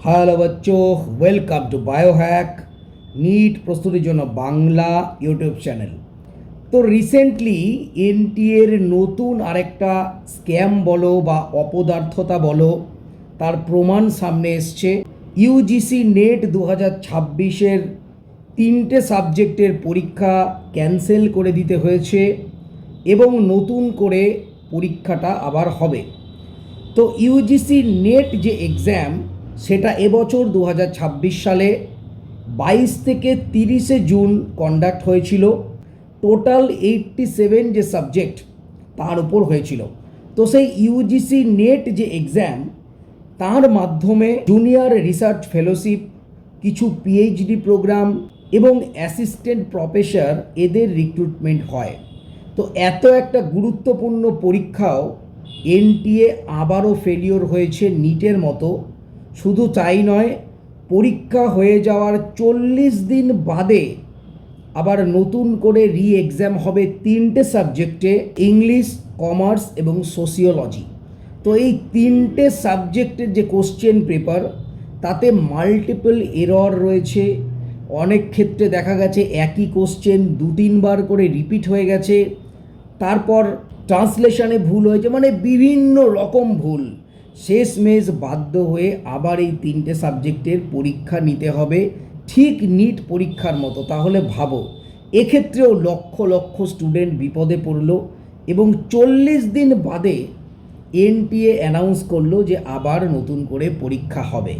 Hello বাচ্চো, welcome to Biohack NEET প্রস্তুতির জন্য বাংলা ইউটিউব চ্যানেল। তো রিসেন্টলি এনটিএর নতুন আরেকটা স্ক্যাম বলো বা অপদার্থতা বলো, তার প্রমাণ সামনে এসছে। ইউজিসি নেট 2026-এর 3টে সাবজেক্টের পরীক্ষা ক্যান্সেল করে দিতে হয়েছে এবং নতুন করে পরীক্ষাটা আবার হবে। তো ইউজিসি নেট যে এক্সাম, সেটা এবছর 2026 সালে 22 থেকে 30 জুন কন্ডাক্ট হয়েছিল। টোটাল 87 যে সাবজেক্ট তার উপর হয়েছিল। তো সেই ইউজিসি নেট যে এক্সাম, তার মাধ্যমে জুনিয়র রিসার্চ ফেলোশিপ, কিছু পিএইচডি প্রোগ্রাম এবং অ্যাসিস্ট্যান্ট প্রফেসর এদের রিক্রুটমেন্ট হয়। তো এত একটা গুরুত্বপূর্ণ পরীক্ষাও এনটিএ আবারও ফেলিওর হয়েছে নিটের মতো। শুধু তাই নয়, পরীক্ষা হয়ে যাওয়ার 40 দিন বাদে আবার নতুন করে রি এক্সাম হবে 3টে সাবজেক্টে, ইংলিশ, কমার্স এবং সোশিওলজি। তো এই 3টে সাবজেক্টের যে কোশ্চেন পেপার, তাতে মাল্টিপল এরর রয়েছে। অনেক ক্ষেত্রে দেখা গেছে একই কোশ্চেন 2-3 বার করে রিপিট হয়ে গেছে। তারপর ট্রান্সলেশনে ভুল হয়েছে, মানে বিভিন্ন রকম ভুল। শেষমেশ বাধ্য হয়ে আবার এই 3টে সাবজেক্টের পরীক্ষা নিতে হবে, ঠিক নিট পরীক্ষার মতো। তাহলে ভাবো, এক্ষেত্রেও লক্ষ লক্ষ স্টুডেন্ট বিপদে পড়লো এবং 40 দিন বাদে এনটিএ অ্যানাউন্স করলো যে আবার নতুন করে পরীক্ষা হবে।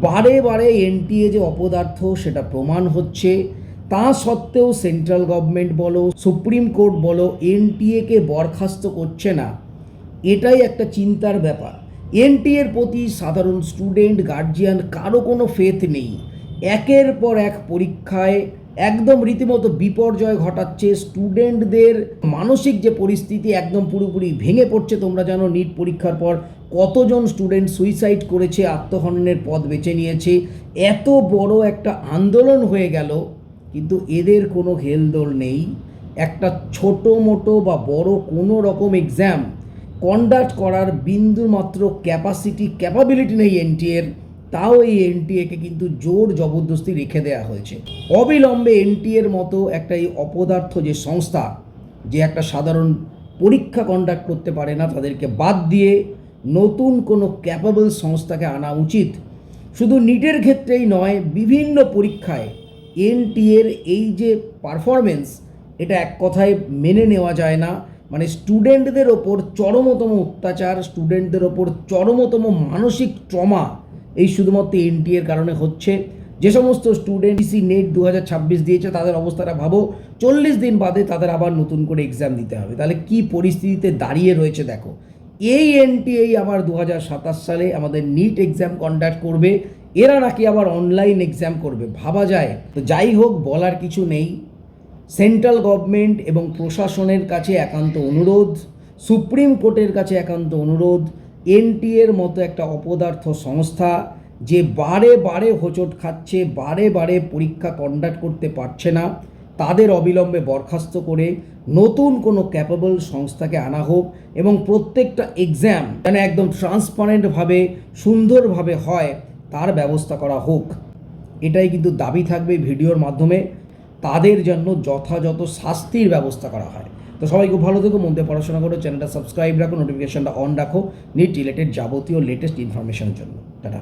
বারে বারে এনটিএ যে অপদার্থ সেটা প্রমাণ হচ্ছে। তা সত্ত্বেও সেন্ট্রাল গভর্নমেন্ট বলো, সুপ্রিম কোর্ট বলো, এনটিএকে বরখাস্ত করছে না। এটাই একটা চিন্তার ব্যাপার। এনটিএর প্রতি সাধারণ স্টুডেন্ট, গার্জিয়ান কারো কোনো ফেথ নেই। একের পর এক পরীক্ষায় একদম রীতিমতো বিপর্যয় ঘটাচ্ছে। স্টুডেন্টদের মানসিক যে পরিস্থিতি একদম পুরোপুরি ভেঙে পড়ছে। তোমরা জানো নিট পরীক্ষার পর কতজন স্টুডেন্ট সুইসাইড করেছে, আত্মহননের পথ বেছে নিয়েছে। এত বড় একটা আন্দোলন হয়ে গেল, কিন্তু এদের কোনো হেলদোল নেই। একটা ছোটো মোটো বা বড় কোনো রকম এক্সাম কন্ডাক্ট করার বিন্দু মাত্র ক্যাপাবিলিটি নেই এনটিএর। তাও এই এনটিএকে কিন্তু জোর জবরদস্তি রেখে দেওয়া হয়েছে। অবিলম্বে এনটিএর মতো একটা এই অপদার্থ যে সংস্থা, যে একটা সাধারণ পরীক্ষা কন্ডাক্ট করতে পারে না, তাদেরকে বাদ দিয়ে নতুন কোনো ক্যাপাবল সংস্থাকে আনা উচিত। শুধু নিটের ক্ষেত্রেই নয়, বিভিন্ন পরীক্ষায় এনটিএর এই যে পারফরমেন্স, এটা এক কথায় মেনে নেওয়া যায় না। মানে স্টুডেন্টদের ওপর চরমতম অত্যাচার, স্টুডেন্টদের ওপর চরমতম মানসিক ট্রমা এই শুধুমাত্র এনটিএর কারণে হচ্ছে। যে সমস্ত স্টুডেন্ট ইউজিসি নেট 2026 দিয়েছে, তাদের অবস্থাটা ভাবো, 40 দিন বাদে তাদের আবার নতুন করে এক্সাম দিতে হবে। তাহলে কি পরিস্থিতিতে দাঁড়িয়ে রয়েছে দেখো। এই এনটিএ আবার 2027 সালে আমাদের নিট এক্সাম কন্ডাক্ট করবে। এরা নাকি আবার অনলাইন এক্সাম করবে, ভাবা যায়? তো যাই হোক, বলার কিছু নেই। সেন্ট্রাল গভর্নমেন্ট এবং প্রশাসনের কাছে একান্ত অনুরোধ, সুপ্রিম কোর্টের কাছে একান্ত অনুরোধ, এনটিএর মতো একটা অপদার্থ সংস্থা যে বারে বারে হোঁচট খাচ্ছে, বারে বারে পরীক্ষা কন্ডাক্ট করতে পারছে না, তাদের অবিলম্বে বরখাস্ত করে নতুন কোনো ক্যাপেবল সংস্থাকে আনা হোক এবং প্রত্যেকটা এক্সাম যেন একদম ট্রান্সপারেন্টভাবে, সুন্দরভাবে হয়, তার ব্যবস্থা করা হোক। এটাই কিন্তু দাবি থাকবে ভিডিওর মাধ্যমে। তাদের জন্য যথাযথ শাস্তির ব্যবস্থা করা হয়। তো সবাই খুব ভালো থেকো, মন দিয়ে পড়াশোনা করো, চ্যানেলটা সাবস্ক্রাইব রাখো, নোটিফিকেশনটা অন রাখো নিট রিলেটেড যাবতীয় লেটেস্ট ইনফরমেশনের জন্য। টাটা।